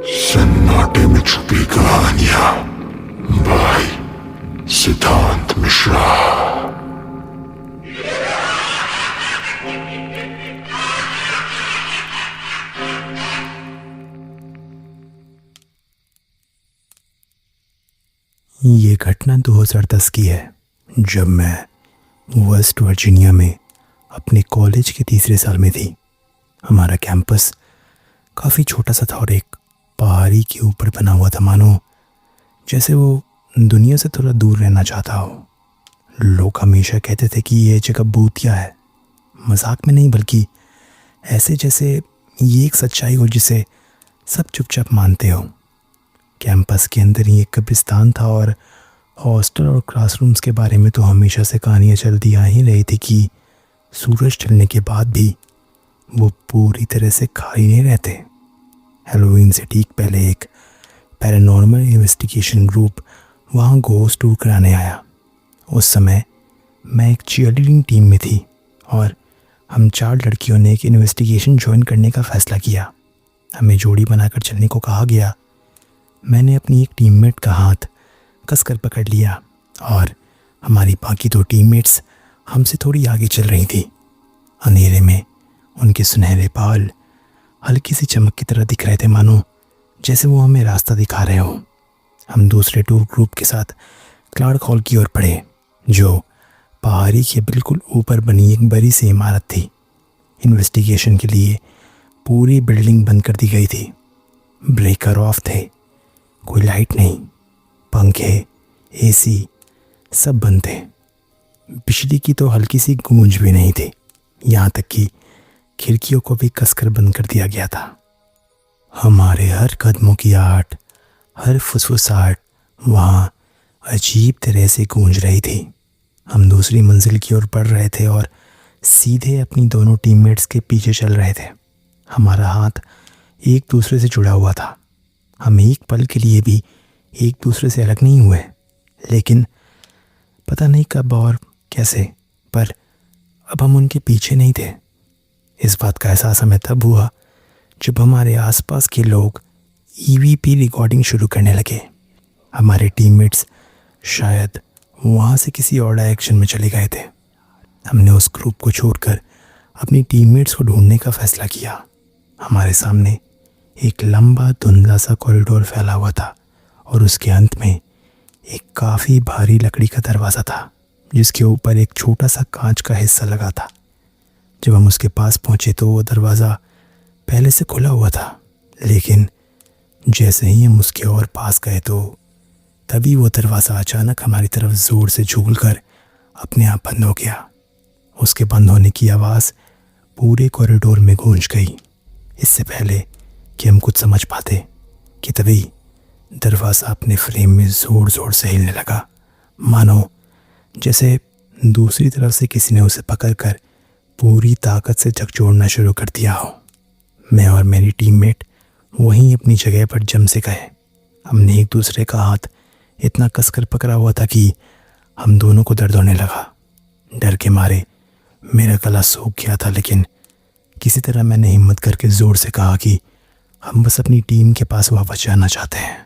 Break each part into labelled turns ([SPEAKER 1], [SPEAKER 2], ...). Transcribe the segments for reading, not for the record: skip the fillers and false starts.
[SPEAKER 1] सन्नाटे में छुपी कहानियां बाय सिद्धांत मिश्रा।
[SPEAKER 2] ये घटना 2010 की है, जब मैं वेस्ट वर्जीनिया में अपने कॉलेज के तीसरे साल में थी। हमारा कैंपस काफ़ी छोटा सा था और एक पहाड़ी के ऊपर बना हुआ था, मानो जैसे वो दुनिया से थोड़ा दूर रहना चाहता हो। लोग हमेशा कहते थे कि ये जगह भूतिया है, मजाक में नहीं बल्कि ऐसे जैसे ये एक सच्चाई हो जिसे सब चुपचाप मानते हो। कैंपस के अंदर ही एक कब्रिस्तान था और हॉस्टल और क्लासरूम्स के बारे में तो हमेशा से कहानियाँ चलती आ ही रही थी कि सूरज ढलने के बाद भी वो पूरी तरह से खाली नहीं रहते। हैलोवीन से ठीक पहले एक पैरानॉर्मल इन्वेस्टिगेशन ग्रुप वहाँ घोस्ट टूर कराने आया। उस समय मैं एक चीयरलीडिंग टीम में थी और हम 4 लड़कियों ने एक इन्वेस्टिगेशन ज्वाइन करने का फ़ैसला किया। हमें जोड़ी बनाकर चलने को कहा गया। मैंने अपनी एक टीममेट का हाथ कसकर पकड़ लिया और हमारी बाकी 2 टीममेट्स हमसे थोड़ी आगे चल रही थी। अंधेरे में उनके सुनहरे बाल हल्की सी चमक की तरह दिख रहे थे, मानो जैसे वो हमें रास्ता दिखा रहे हो। हम दूसरे टूर ग्रुप के साथ क्लार्क हॉल की ओर बढ़े, जो पहाड़ी के बिल्कुल ऊपर बनी एक बड़ी सी इमारत थी। इन्वेस्टिगेशन के लिए पूरी बिल्डिंग बंद कर दी गई थी। ब्रेकर ऑफ थे, कोई लाइट नहीं, पंखे, एसी सब बंद थे। बिजली की तो हल्की सी गूंज भी नहीं थी, यहाँ तक कि खिड़कियों को भी कसकर बंद कर दिया गया था। हमारे हर कदमों की आहट, हर फुसफुसाहट वहाँ अजीब तरह से गूंज रही थी। हम दूसरी मंजिल की ओर बढ़ रहे थे और सीधे अपनी दोनों टीममेट्स के पीछे चल रहे थे। हमारा हाथ एक दूसरे से जुड़ा हुआ था। हम एक पल के लिए भी एक दूसरे से अलग नहीं हुए, लेकिन पता नहीं कब और कैसे, पर अब हम उनके पीछे नहीं थे। इस बात का एहसास हमें तब हुआ जब हमारे आसपास के लोग ईवीपी रिकॉर्डिंग शुरू करने लगे। हमारे टीममेट्स शायद वहाँ से किसी और डायरेक्शन में चले गए थे। हमने उस ग्रुप को छोड़कर अपनी टीममेट्स को ढूंढने का फैसला किया। हमारे सामने एक लंबा धुंधला सा कॉरिडोर फैला हुआ था और उसके अंत में एक काफ़ी भारी लकड़ी का दरवाज़ा था, जिसके ऊपर एक छोटा सा कांच का हिस्सा लगा था। जब हम उसके पास पहुंचे तो वो दरवाज़ा पहले से खुला हुआ था, लेकिन जैसे ही हम उसके और पास गए तो तभी वो दरवाज़ा अचानक हमारी तरफ ज़ोर से झूलकर अपने आप बंद हो गया। उसके बंद होने की आवाज़ पूरे कॉरिडोर में गूंज गई। इससे पहले कि हम कुछ समझ पाते कि तभी दरवाज़ा अपने फ्रेम में ज़ोर ज़ोर से हिलने लगा, मानो जैसे दूसरी तरफ से किसी ने उसे पकड़कर पूरी ताकत से झकझोरना शुरू कर दिया हो। मैं और मेरी टीममेट वहीं अपनी जगह पर जम से गए। हमने एक दूसरे का हाथ इतना कसकर पकड़ा हुआ था कि हम दोनों को दर्द होने लगा। डर के मारे मेरा गला सूख गया था, लेकिन किसी तरह मैंने हिम्मत करके ज़ोर से कहा कि हम बस अपनी टीम के पास वापस जाना चाहते हैं।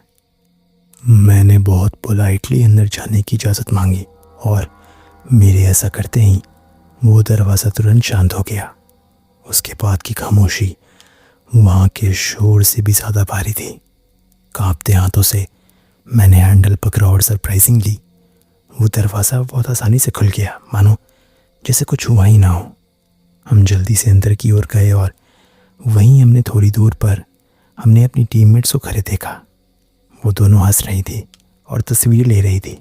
[SPEAKER 2] मैंने बहुत पोलाइटली अंदर जाने की इजाज़त मांगी और मेरे ऐसा करते ही वो दरवाज़ा तुरंत शांत हो गया। उसके बाद की खामोशी वहाँ के शोर से भी ज़्यादा भारी थी। कांपते हाथों से मैंने हैंडल पकड़ा और सरप्राइजिंगली वो दरवाज़ा बहुत आसानी से खुल गया, मानो जैसे कुछ हुआ ही ना हो। हम जल्दी से अंदर की ओर गए और वहीं हमने थोड़ी दूर पर हमने अपनी टीममेट्स को खड़े देखा। वो दोनों हंस रही थी और तस्वीर ले रही थी।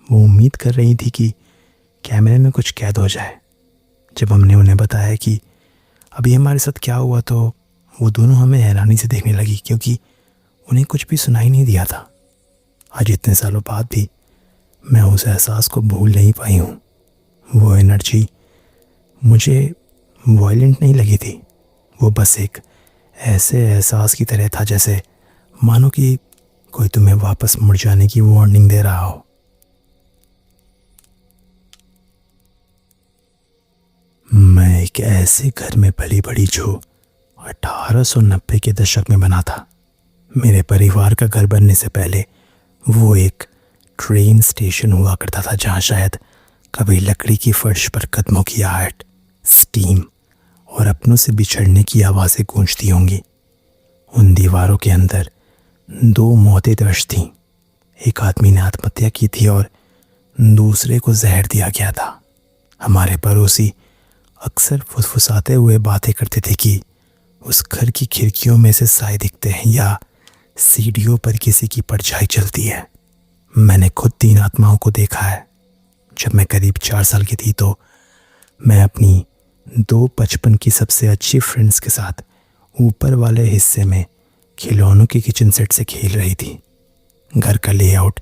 [SPEAKER 2] वो उम्मीद कर रही थी कि कैमरे में कुछ कैद हो जाए। जब हमने उन्हें बताया कि अभी हमारे साथ क्या हुआ तो वो दोनों हमें हैरानी से देखने लगी, क्योंकि उन्हें कुछ भी सुनाई नहीं दिया था। आज इतने सालों बाद भी मैं उस एहसास को भूल नहीं पाई हूँ। वो एनर्जी मुझे वायलेंट नहीं लगी थी, वो बस एक ऐसे एहसास की तरह था जैसे मानो कि कोई तुम्हें वापस मुड़ जाने की वार्निंग दे रहा हो। मैं एक ऐसे घर में पली बड़ी जो 1890 के दशक में बना था। मेरे परिवार का घर बनने से पहले वो एक ट्रेन स्टेशन हुआ करता था, जहाँ शायद कभी लकड़ी की फर्श पर कदमों की आहट, स्टीम और अपनों से बिछड़ने की आवाज़ें गूंजती होंगी। उन दीवारों के अंदर 2 मौतें दर्ज थीं। एक आदमी ने आत्महत्या की थी और दूसरे को जहर दिया गया था। हमारे पड़ोसी अक्सर फुसफुसाते हुए बातें करते थे कि उस घर की खिड़कियों में से साए दिखते हैं या सीढ़ियों पर किसी की परछाई चलती है। मैंने खुद 3 आत्माओं को देखा है। जब मैं करीब 4 साल की थी तो मैं अपनी 2 बचपन की सबसे अच्छी फ्रेंड्स के साथ ऊपर वाले हिस्से में खिलौनों के किचन सेट से खेल रही थी। घर का लेआउट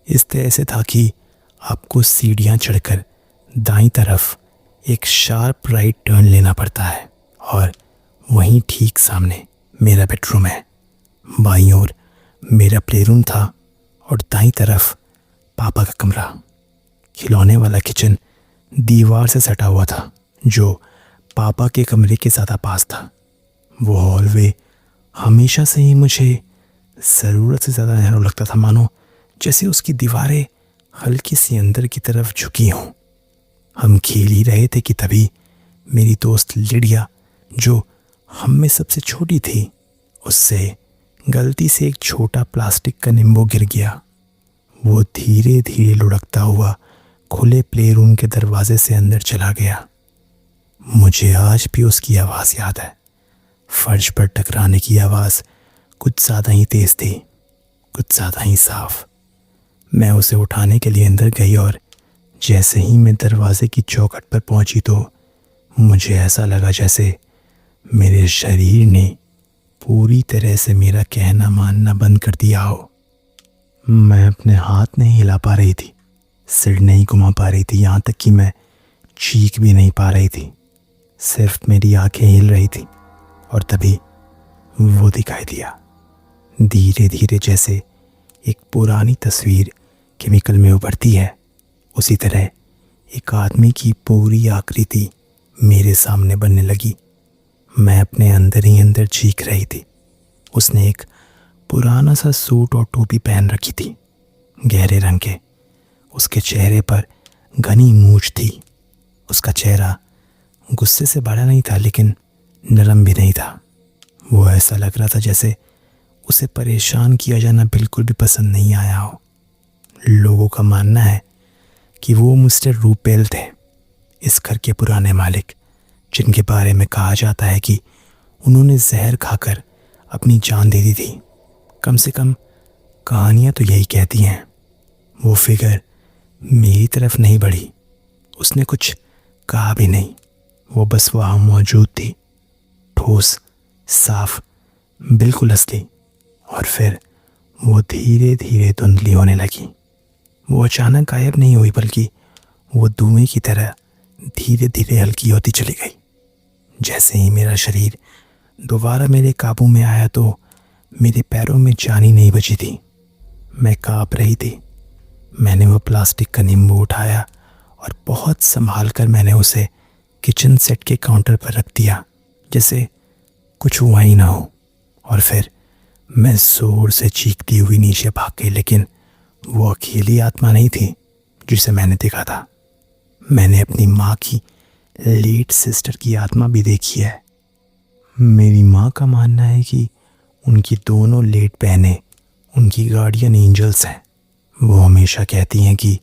[SPEAKER 2] इस तरह से था कि आपको सीढ़ियाँ चढ़कर दाईं तरफ एक शार्प राइट टर्न लेना पड़ता है और वहीं ठीक सामने मेरा बेडरूम है। बाईं ओर मेरा प्लेरूम था और दाईं तरफ पापा का कमरा। खिलौने वाला किचन दीवार से सटा हुआ था, जो पापा के कमरे के ज़्यादा पास था। वो हॉलवे हमेशा से ही मुझे ज़रूरत से ज़्यादा नैरो लगता था, मानो जैसे उसकी दीवारें हल्की सी अंदर की तरफ झुकी हों। हम खेल ही रहे थे कि तभी मेरी दोस्त लिडिया, जो हम में सबसे छोटी थी, उससे गलती से एक छोटा प्लास्टिक का नींबू गिर गया। वो धीरे धीरे लुढ़कता हुआ खुले प्ले रूम के दरवाजे से अंदर चला गया। मुझे आज भी उसकी आवाज़ याद है। फर्श पर टकराने की आवाज़ कुछ ज़्यादा ही तेज़ थी, कुछ ज़्यादा ही साफ। मैं उसे उठाने के लिए अंदर गई और जैसे ही मैं दरवाजे की चौखट पर पहुंची तो मुझे ऐसा लगा जैसे मेरे शरीर ने पूरी तरह से मेरा कहना मानना बंद कर दिया हो। मैं अपने हाथ नहीं हिला पा रही थी, सिर नहीं घुमा पा रही थी, यहाँ तक कि मैं चीख भी नहीं पा रही थी। सिर्फ मेरी आंखें हिल रही थी और तभी वो दिखाई दिया। धीरे धीरे जैसे एक पुरानी तस्वीर केमिकल में उभरती है, उसी तरह एक आदमी की पूरी आकृति मेरे सामने बनने लगी। मैं अपने अंदर ही अंदर चीख रही थी। उसने एक पुराना सा सूट और टोपी पहन रखी थी, गहरे रंग के। उसके चेहरे पर घनी मूंछ थी। उसका चेहरा गुस्से से भरा नहीं था, लेकिन नरम भी नहीं था। वो ऐसा लग रहा था जैसे उसे परेशान किया जाना बिल्कुल भी पसंद नहीं आया हो। लोगों का मानना है कि वो मिस्टर रूपेल थे, इस घर के पुराने मालिक, जिनके बारे में कहा जाता है कि उन्होंने जहर खाकर अपनी जान दे दी थी। कम से कम कहानियाँ तो यही कहती हैं। वो फिगर मेरी तरफ नहीं बढ़ी, उसने कुछ कहा भी नहीं। वो बस वहाँ मौजूद थी, ठोस, साफ, बिल्कुल असली। और फिर वो धीरे धीरे धुंधली होने लगी। वो अचानक गायब नहीं हुई, बल्कि वो धुएं की तरह धीरे धीरे हल्की होती चली गई। जैसे ही मेरा शरीर दोबारा मेरे काबू में आया तो मेरे पैरों में जान ही नहीं बची थी। मैं काँप रही थी। मैंने वो प्लास्टिक का नींबू उठाया और बहुत संभाल कर मैंने उसे किचन सेट के काउंटर पर रख दिया, जैसे कुछ हुआ ही ना हो। और फिर मैं जोर से चीखती हुई नीचे भाग गई, लेकिन वो अकेली आत्मा नहीं थी जिसे मैंने देखा था। मैंने अपनी माँ की लेट सिस्टर की आत्मा भी देखी है। मेरी माँ का मानना है कि उनकी दोनों लेट बहनें उनकी गार्डियन एंजल्स हैं। वो हमेशा कहती हैं कि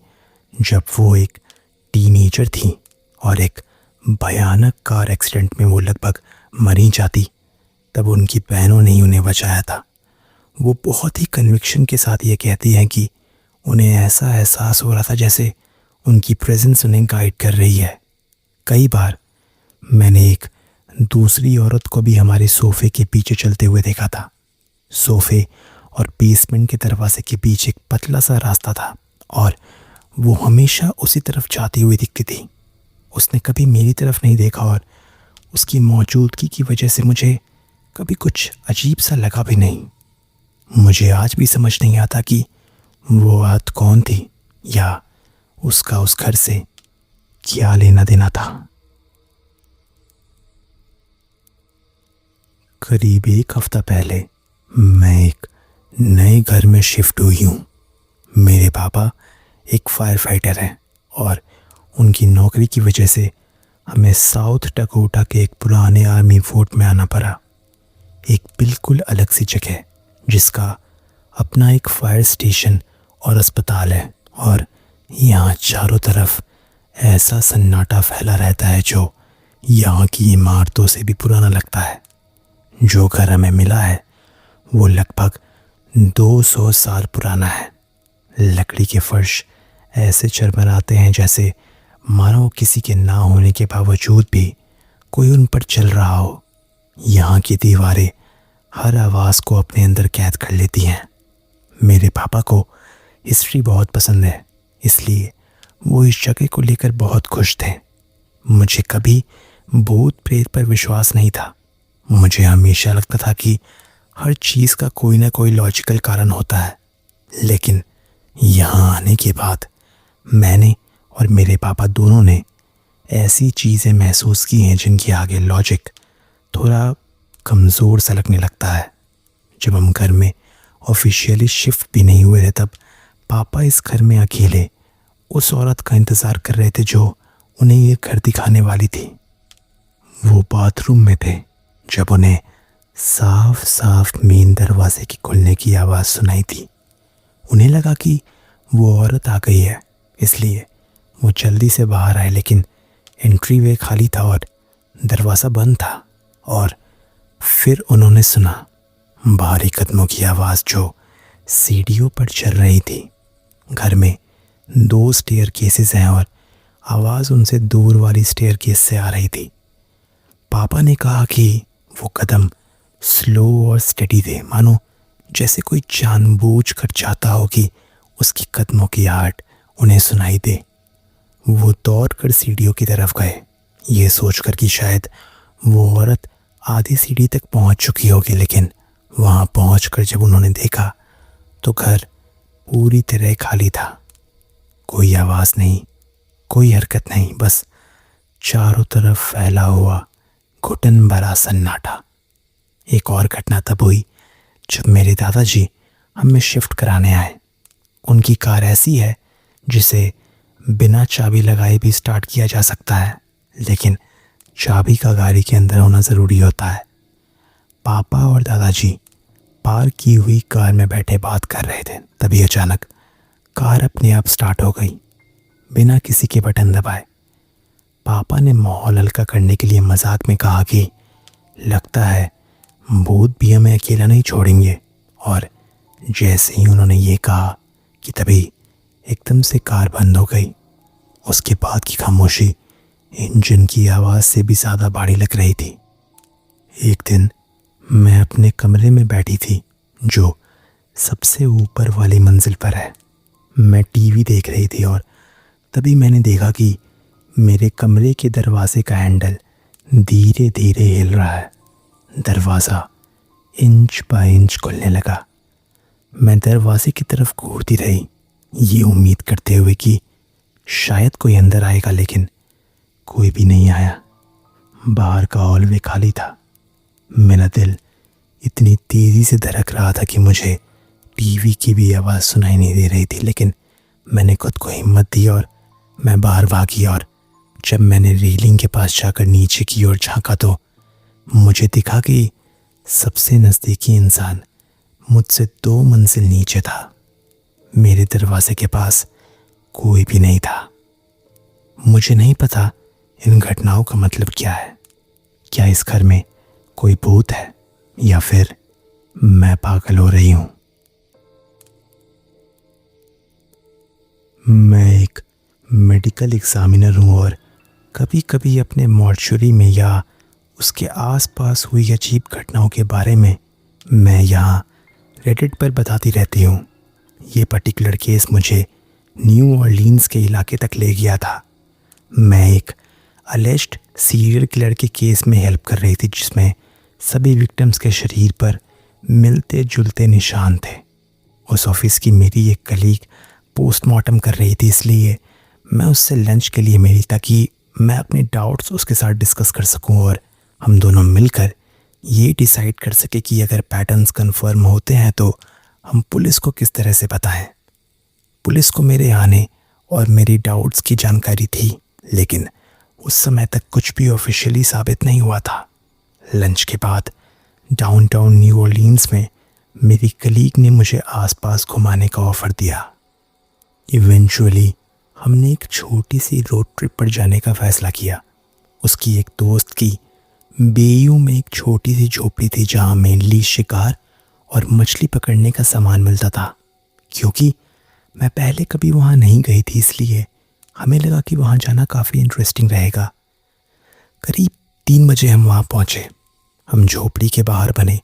[SPEAKER 2] जब वो एक टीनेजर थी और एक भयानक कार एक्सीडेंट में वो लगभग मरी जाती, तब उनकी बहनों ने ही उन्हें बचाया था। वो बहुत ही कन्विक्शन के साथ ये कहती हैं कि उन्हें ऐसा एहसास हो रहा था जैसे उनकी प्रेजेंस उन्हें गाइड कर रही है। कई बार मैंने एक दूसरी औरत को भी हमारे सोफे के पीछे चलते हुए देखा था। सोफे और बेसमेंट के दरवाजे के बीच एक पतला सा रास्ता था और वो हमेशा उसी तरफ जाती हुई दिखती थी। उसने कभी मेरी तरफ नहीं देखा और उसकी मौजूदगी की वजह से मुझे कभी कुछ अजीब सा लगा भी नहीं। मुझे आज भी समझ नहीं आता कि वो औरत कौन थी या उसका उस घर से क्या लेना देना था। करीब 1 हफ्ता पहले मैं एक नए घर में शिफ्ट हुई हूँ। मेरे पापा एक फायर फाइटर हैं और उनकी नौकरी की वजह से हमें साउथ डकोटा के एक पुराने आर्मी फोर्ट में आना पड़ा। एक बिल्कुल अलग सी जगह जिसका अपना एक फायर स्टेशन और अस्पताल है, और यहाँ चारों तरफ ऐसा सन्नाटा फैला रहता है जो यहाँ की इमारतों से भी पुराना लगता है। जो घर हमें मिला है वो लगभग 200 साल पुराना है। लकड़ी के फर्श ऐसे चरमराते हैं जैसे मानो किसी के ना होने के बावजूद भी कोई उन पर चल रहा हो। यहाँ की दीवारें हर आवाज़ को अपने अंदर कैद कर लेती हैं। मेरे पापा को हिस्ट्री बहुत पसंद है, इसलिए वो इस जगह को लेकर बहुत खुश थे। मुझे कभी भूत प्रेत पर विश्वास नहीं था। मुझे हमेशा लगता था कि हर चीज़ का कोई ना कोई लॉजिकल कारण होता है, लेकिन यहाँ आने के बाद मैंने और मेरे पापा दोनों ने ऐसी चीज़ें महसूस की हैं जिनके आगे लॉजिक थोड़ा कमज़ोर सा लगने लगता है। जब हम घर में ऑफिशियली शिफ्ट भी नहीं हुए थे तब पापा इस घर में अकेले उस औरत का इंतज़ार कर रहे थे जो उन्हें ये घर दिखाने वाली थी। वो बाथरूम में थे जब उन्हें साफ साफ मेन दरवाजे के खुलने की आवाज़ सुनाई थी। उन्हें लगा कि वो औरत आ गई है, इसलिए वो जल्दी से बाहर आए, लेकिन एंट्री वे खाली था और दरवाज़ा बंद था। और फिर उन्होंने सुना भारी कदमों की आवाज़ जो सीढ़ियों पर चल रही थी। घर में 2 स्टेयर केसेस हैं और आवाज़ उनसे दूर वाली स्टेयर केस से आ रही थी। पापा ने कहा कि वो कदम स्लो और स्टेडी थे, मानो जैसे कोई जानबूझकर चाहता हो कि उसकी कदमों की आहट उन्हें सुनाई दे। वो दौड़कर सीढ़ियों की तरफ गए, ये सोचकर कि शायद वो औरत आधी सीढ़ी तक पहुंच चुकी होगी, लेकिन वहां पहुंचकर जब उन्होंने देखा तो घर पूरी तरह खाली था। कोई आवाज़ नहीं, कोई हरकत नहीं, बस चारों तरफ फैला हुआ घुटन भरा सन्नाटा। एक और घटना तब हुई जब मेरे दादाजी हमें शिफ्ट कराने आए। उनकी कार ऐसी है जिसे बिना चाबी लगाए भी स्टार्ट किया जा सकता है, लेकिन चाबी का गाड़ी के अंदर होना ज़रूरी होता है। पापा और दादाजी पार्क की हुई कार में बैठे बात कर रहे थे, तभी अचानक कार अपने आप स्टार्ट हो गई बिना किसी के बटन दबाए। पापा ने माहौल हल्का करने के लिए मजाक में कहा कि लगता है भूत भी हमें अकेला नहीं छोड़ेंगे, और जैसे ही उन्होंने ये कहा कि तभी एकदम से कार बंद हो गई। उसके बाद की खामोशी इंजन की आवाज़ से भी ज़्यादा भारी लग रही थी। एक दिन मैं अपने कमरे में बैठी थी जो सबसे ऊपर वाली मंजिल पर है। मैं टीवी देख रही थी और तभी मैंने देखा कि मेरे कमरे के दरवाजे का हैंडल धीरे धीरे हिल रहा है। दरवाज़ा इंच बाय इंच खुलने लगा। मैं दरवाजे की तरफ घूरती रही, ये उम्मीद करते हुए कि शायद कोई अंदर आएगा, लेकिन कोई भी नहीं आया। बाहर का हॉलवे खाली था। मेरा दिल इतनी तेज़ी से धड़क रहा था कि मुझे टीवी की भी आवाज़ सुनाई नहीं दे रही थी, लेकिन मैंने खुद को हिम्मत दी और मैं बाहर भागी। और जब मैंने रेलिंग के पास जाकर नीचे की ओर झांका तो मुझे दिखा कि सबसे नज़दीकी इंसान मुझसे 2 मंजिल नीचे था। मेरे दरवाजे के पास कोई भी नहीं था। मुझे नहीं पता इन घटनाओं का मतलब क्या है। क्या इस घर में कोई भूत है या फिर मैं पागल हो रही हूँ? मैं एक मेडिकल एग्जामिनर हूँ और कभी कभी अपने मॉर्चुरी में या उसके आसपास हुई अजीब घटनाओं के बारे में मैं यहाँ रेडिट पर बताती रहती हूँ। ये पर्टिकुलर केस मुझे न्यू ऑरलीन्स के इलाके तक ले गया था। मैं एक अलेज्ड सीरियल किलर के केस में हेल्प कर रही थी जिसमें सभी विक्टिम्स के शरीर पर मिलते जुलते निशान थे। उस ऑफिस की मेरी एक कलीग पोस्टमार्टम कर रही थी, इसलिए मैं उससे लंच के लिए मिली ताकि मैं अपने डाउट्स उसके साथ डिस्कस कर सकूं और हम दोनों मिलकर ये डिसाइड कर सके कि अगर पैटर्न्स कंफर्म होते हैं तो हम पुलिस को किस तरह से बताएं। पुलिस को मेरे आने और मेरी डाउट्स की जानकारी थी, लेकिन उस समय तक कुछ भी ऑफिशियली साबित नहीं हुआ था। लंच के बाद डाउनटाउन न्यू ऑरलीन्स में मेरी कलीग ने मुझे आसपास घुमाने का ऑफ़र दिया। इवेंचुअली हमने एक छोटी सी रोड ट्रिप पर जाने का फ़ैसला किया। उसकी एक दोस्त की बेयू में एक छोटी सी झोपड़ी थी जहाँ मेनली शिकार और मछली पकड़ने का सामान मिलता था। क्योंकि मैं पहले कभी वहाँ नहीं गई थी, इसलिए हमें लगा कि वहाँ जाना काफ़ी इंटरेस्टिंग रहेगा। करीब 3 बजे हम वहाँ पहुँचे। हम झोपड़ी के बाहर बने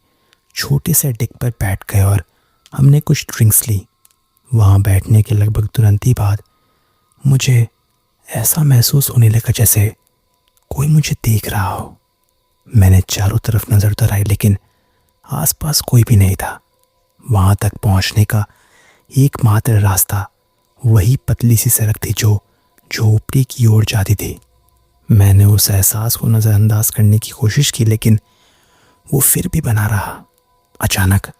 [SPEAKER 2] छोटे से डेक पर बैठ गए और हमने कुछ ड्रिंक्स ली। वहाँ बैठने के लगभग तुरंत ही बाद मुझे ऐसा महसूस होने लगा जैसे कोई मुझे देख रहा हो। मैंने चारों तरफ नज़र दौड़ाई, लेकिन आसपास कोई भी नहीं था। वहाँ तक पहुँचने का एकमात्र रास्ता वही पतली सी सड़क थी जो झोपड़ी की ओर जाती थी। मैंने उस एहसास को नज़रअंदाज करने की कोशिश की, लेकिन वो फिर भी बना रहा। अचानक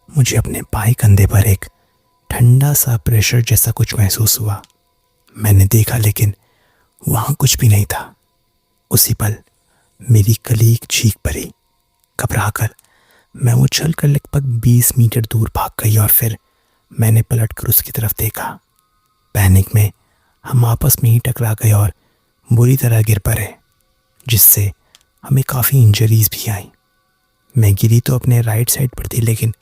[SPEAKER 2] मुझे अपने बाएं कंधे पर एक ठंडा सा प्रेशर जैसा कुछ महसूस हुआ। मैंने देखा, लेकिन वहाँ कुछ भी नहीं था। उसी पल मेरी कलीग चीख पड़ी। घबराकर मैं उछल कर लगभग 20 मीटर दूर भाग गई और फिर मैंने पलटकर उसकी तरफ देखा। पैनिक में हम आपस में ही टकरा गए और बुरी तरह गिर पड़े, जिससे हमें काफ़ी इंजरीज भी आई। मैं गिरी तो अपने राइट साइड पर थी, लेकिन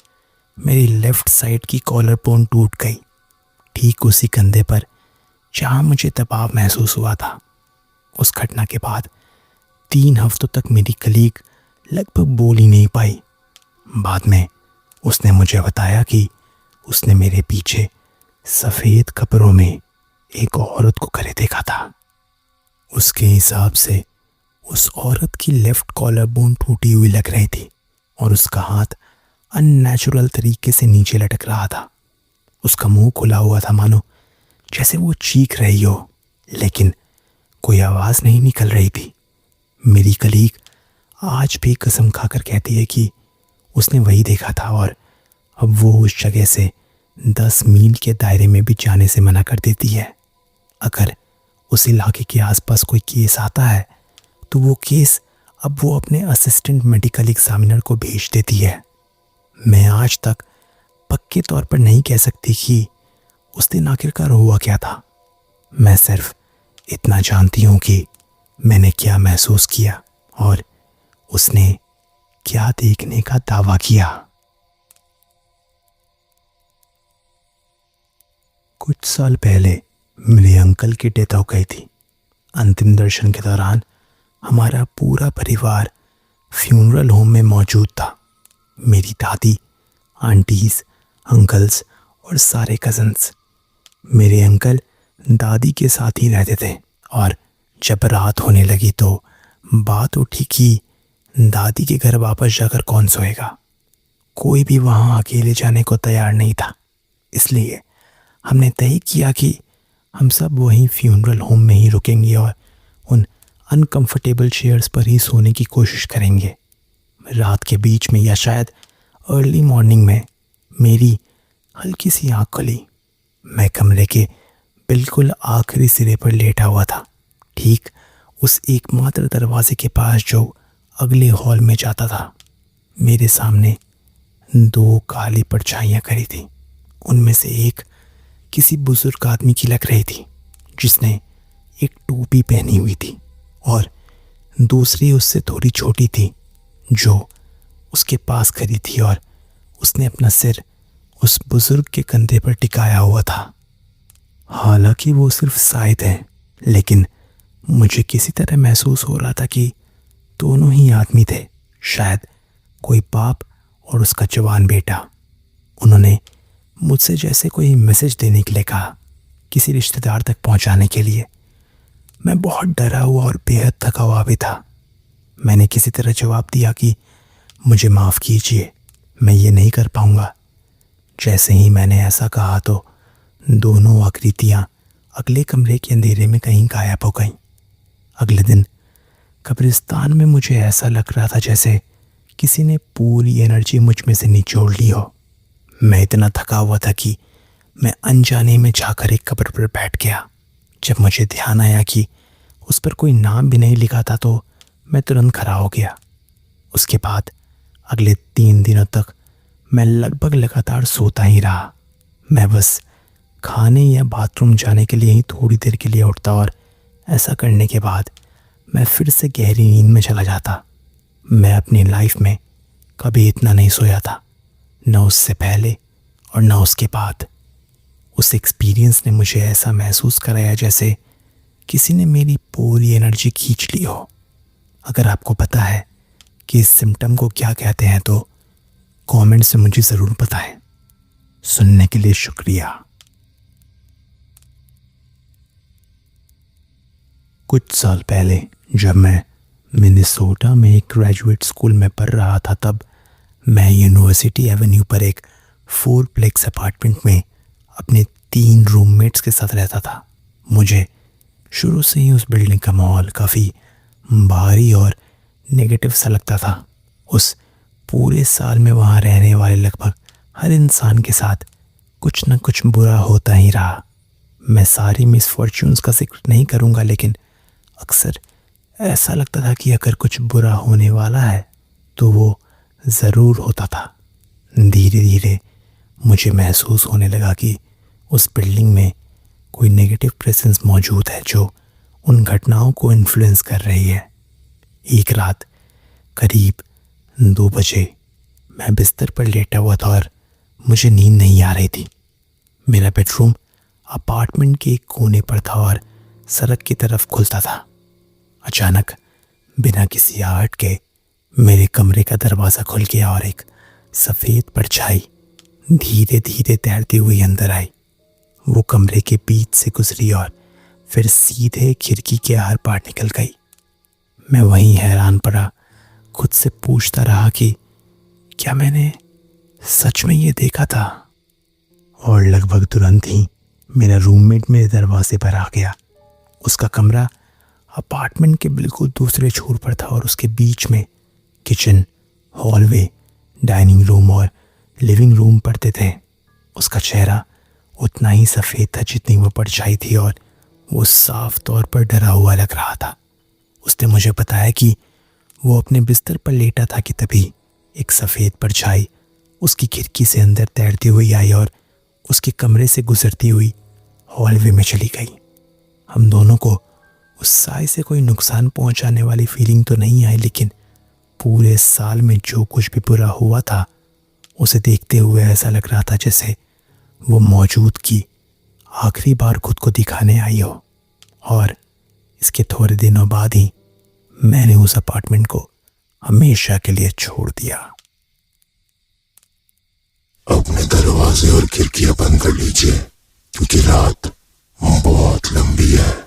[SPEAKER 2] मेरी लेफ़्ट साइड की कॉलर बोन टूट गई, ठीक उसी कंधे पर जहाँ मुझे दबाव महसूस हुआ था। उस घटना के बाद 3 हफ्तों तक मेरी कलीग लगभग बोल ही नहीं पाई। बाद में उसने मुझे बताया कि उसने मेरे पीछे सफ़ेद कपड़ों में एक औरत को खड़े देखा था। उसके हिसाब से उस औरत की लेफ़्ट कॉलर बोन टूटी हुई लग रही थी और उसका हाथ अननेचुरल तरीके से नीचे लटक रहा था। उसका मुंह खुला हुआ था, मानो जैसे वो चीख रही हो, लेकिन कोई आवाज़ नहीं निकल रही थी। मेरी कलीग आज भी कसम खाकर कहती है कि उसने वही देखा था और अब वो उस जगह से 10 मील के दायरे में भी जाने से मना कर देती है। अगर उस इलाके के आसपास कोई केस आता है तो वो केस अब वो अपने असिस्टेंट मेडिकल एग्जामिनर को भेज देती है। मैं आज तक पक्के तौर पर नहीं कह सकती कि उस दिन आखिरकार हुआ क्या था। मैं सिर्फ इतना जानती हूँ कि मैंने क्या महसूस किया और उसने क्या देखने का दावा किया। कुछ साल पहले मेरे अंकल की डेथ हो गई थी। अंतिम दर्शन के दौरान हमारा पूरा परिवार फ्यूनरल होम में मौजूद था। मेरी दादी, आंटीज, अंकल्स और सारे कज़न्स। मेरे अंकल दादी के साथ ही रहते थे और जब रात होने लगी तो बात उठी कि दादी के घर वापस जाकर कौन सोएगा। कोई भी वहाँ अकेले जाने को तैयार नहीं था, इसलिए हमने तय किया कि हम सब वहीं फ्यूनरल होम में ही रुकेंगे और उन अनकंफर्टेबल चेयर्स पर ही सोने की कोशिश करेंगे। रात के बीच में या शायद अर्ली मॉर्निंग में मेरी हल्की सी आँख खुली। मैं कमरे के बिल्कुल आखिरी सिरे पर लेटा हुआ था, ठीक उस एकमात्र दरवाजे के पास जो अगले हॉल में जाता था। मेरे सामने 2 काली परछाइयाँ खड़ी थीं। उनमें से एक किसी बुजुर्ग आदमी की लग रही थी जिसने एक टोपी पहनी हुई थी, और दूसरी उससे थोड़ी छोटी थी जो उसके पास खड़ी थी और उसने अपना सिर उस बुजुर्ग के कंधे पर टिकाया हुआ था। हालांकि वो सिर्फ शायद है, लेकिन मुझे किसी तरह महसूस हो रहा था कि दोनों ही आदमी थे, शायद कोई बाप और उसका जवान बेटा। उन्होंने मुझसे जैसे कोई मैसेज देने के लिए कहा, किसी रिश्तेदार तक पहुंचाने के लिए। मैं बहुत डरा हुआ और बेहद थका हुआ भी था। मैंने किसी तरह जवाब दिया कि मुझे माफ़ कीजिए, मैं ये नहीं कर पाऊंगा। जैसे ही मैंने ऐसा कहा तो दोनों आकृतियाँ अगले कमरे के अंधेरे में कहीं गायब हो गईं। अगले दिन कब्रिस्तान में मुझे ऐसा लग रहा था जैसे किसी ने पूरी एनर्जी मुझ में से निचोड़ ली हो। मैं इतना थका हुआ था कि मैं अनजाने में जाकर एक कब्र पर बैठ गया। जब मुझे ध्यान आया कि उस पर कोई नाम भी नहीं लिखा था तो मैं तुरंत खड़ा हो गया। उसके बाद अगले 3 दिनों तक मैं लगभग लगातार सोता ही रहा। मैं बस खाने या बाथरूम जाने के लिए ही थोड़ी देर के लिए उठता और ऐसा करने के बाद मैं फिर से गहरी नींद में चला जाता। मैं अपनी लाइफ में कभी इतना नहीं सोया था, न उससे पहले और न उसके बाद। उस एक्सपीरियंस ने मुझे ऐसा महसूस कराया जैसे किसी ने मेरी पूरी एनर्जी खींच ली हो। अगर आपको पता है कि इस सिम्टम को क्या कहते हैं तो कमेंट से मुझे ज़रूर बताएं। सुनने के लिए शुक्रिया। कुछ साल पहले जब मैं मिनेसोटा में एक ग्रेजुएट स्कूल में पढ़ रहा था, तब मैं यूनिवर्सिटी एवेन्यू पर एक 4प्लेक्स अपार्टमेंट में अपने 3 रूममेट्स के साथ रहता था। मुझे शुरू से ही उस बिल्डिंग का माहौल काफ़ी भारी और नेगेटिव सा लगता था। उस पूरे साल में वहाँ रहने वाले लगभग हर इंसान के साथ कुछ न कुछ बुरा होता ही रहा। मैं सारी मिसफॉर्च्यून्स का जिक्र नहीं करूँगा, लेकिन अक्सर ऐसा लगता था कि अगर कुछ बुरा होने वाला है तो वो ज़रूर होता था। धीरे धीरे मुझे महसूस होने लगा कि उस बिल्डिंग में कोई नेगेटिव प्रेजेंस मौजूद है जो उन घटनाओं को इन्फ्लुएंस कर रही है। एक रात करीब 2 बजे मैं बिस्तर पर लेटा हुआ था और मुझे नींद नहीं आ रही थी। मेरा बेडरूम अपार्टमेंट के एक कोने पर था और सड़क की तरफ खुलता था। अचानक बिना किसी आहट के मेरे कमरे का दरवाज़ा खुल गया और एक सफ़ेद परछाई धीरे धीरे तैरती हुई अंदर आई। वो कमरे के बीच से गुजरी और फिर सीधे खिड़की के आर पार निकल गई। मैं वहीं हैरान पड़ा, खुद से पूछता रहा कि क्या मैंने सच में ये देखा था। और लगभग तुरंत ही मेरा रूममेट मेरे दरवाजे पर आ गया। उसका कमरा अपार्टमेंट के बिल्कुल दूसरे छोर पर था और उसके बीच में किचन, हॉलवे, डाइनिंग रूम और लिविंग रूम पड़ते थे। उसका चेहरा उतना ही सफ़ेद था जितनी वो परछाई थी और वो साफ तौर पर डरा हुआ लग रहा था। उसने मुझे बताया कि वो अपने बिस्तर पर लेटा था कि तभी एक सफ़ेद परछाई उसकी खिड़की से अंदर तैरती हुई आई और उसके कमरे से गुजरती हुई हॉलवे में चली गई। हम दोनों को उस साय से कोई नुकसान पहुंचाने वाली फीलिंग तो नहीं आई, लेकिन पूरे साल में जो कुछ भी बुरा हुआ था उसे देखते हुए ऐसा लग रहा था जैसे वो मौजूद की आखिरी बार खुद को दिखाने आई हो। और इसके थोड़े दिनों बाद ही मैंने उस अपार्टमेंट को हमेशा के लिए छोड़ दिया।
[SPEAKER 1] अपने दरवाजे और खिड़कियां बंद कर लीजिए क्योंकि रात बहुत लंबी है।